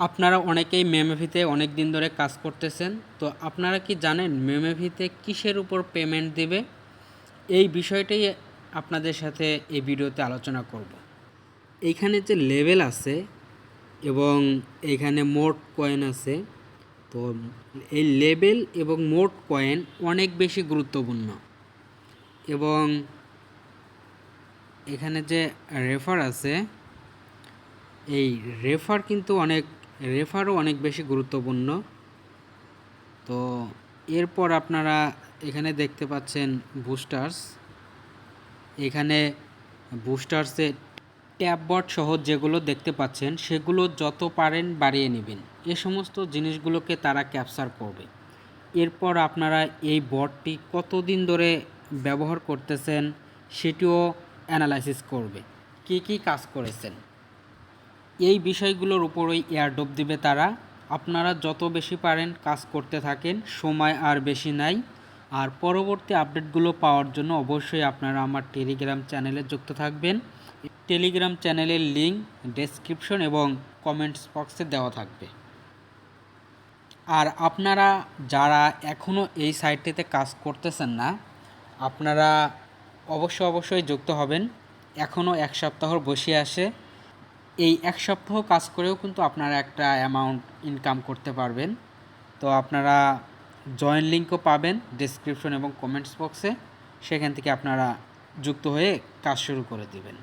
আপনারা অনেকেই মেমেভিতে অনেক দিন ধরে কাজ করতেছেন। তো আপনারা কি জানেন মেমেভিতে কিসের উপর পেমেন্ট দেবে? এই বিষয়টাই আপনাদের সাথে এই ভিডিওতে আলোচনা করব। এইখানে যে লেভেল আছে এবং এইখানে মোট কয়েন আছে, তো এই লেভেল এবং মোট কয়েন অনেক বেশি গুরুত্বপূর্ণ। এবং এখানে যে রেফার আছে, এই রেফারও অনেক বেশি গুরুত্বপূর্ণ। তো এরপর আপনারা এখানে দেখতে পাচ্ছেন বুস্টার্স। এখানে বুস্টার্সে ট্যাববট সহ যেগুলো দেখতে পাচ্ছেন সেগুলো যত পারেন বাড়িয়ে নেবেন। এ সমস্ত জিনিসগুলোকে তারা ক্যাপচার করবে। এরপর আপনারা এই বটটি কতদিন ধরে ব্যবহার করতেছেন সেটিও অ্যানালাইসিস করবে, কী কাজ করেছেন। এই বিষয়গুলোর উপরই এয়ারড্রপ দিবে তারা। আপনারা যত বেশি পারেন কাজ করতে থাকেন, সময় আর বেশি নাই। আর পরবর্তী আপডেটগুলো পাওয়ার জন্য অবশ্যই আপনারা আমার টেলিগ্রাম চ্যানেলে যুক্ত থাকবেন। টেলিগ্রাম চ্যানেলের লিঙ্ক ডেসক্রিপশন এবং কমেন্টস বক্সে দেওয়া থাকবে। আর আপনারা যারা এখনও এই সাইটটিতে কাজ করতেছেন না, আপনারা অবশ্যই যুক্ত হবেন। এখনও 1 সপ্তাহর বসে আসে। এই 1 সপ্তাহ কাজ করেও কিন্তু আপনারা একটা অ্যামাউন্ট ইনকাম করতে পারবেন। তো আপনারা জয়েন লিঙ্কও পাবেন ডেসক্রিপশন এবং কমেন্টস বক্সে। সেখান থেকে আপনারা যুক্ত হয়ে কাজ শুরু করে দেবেন।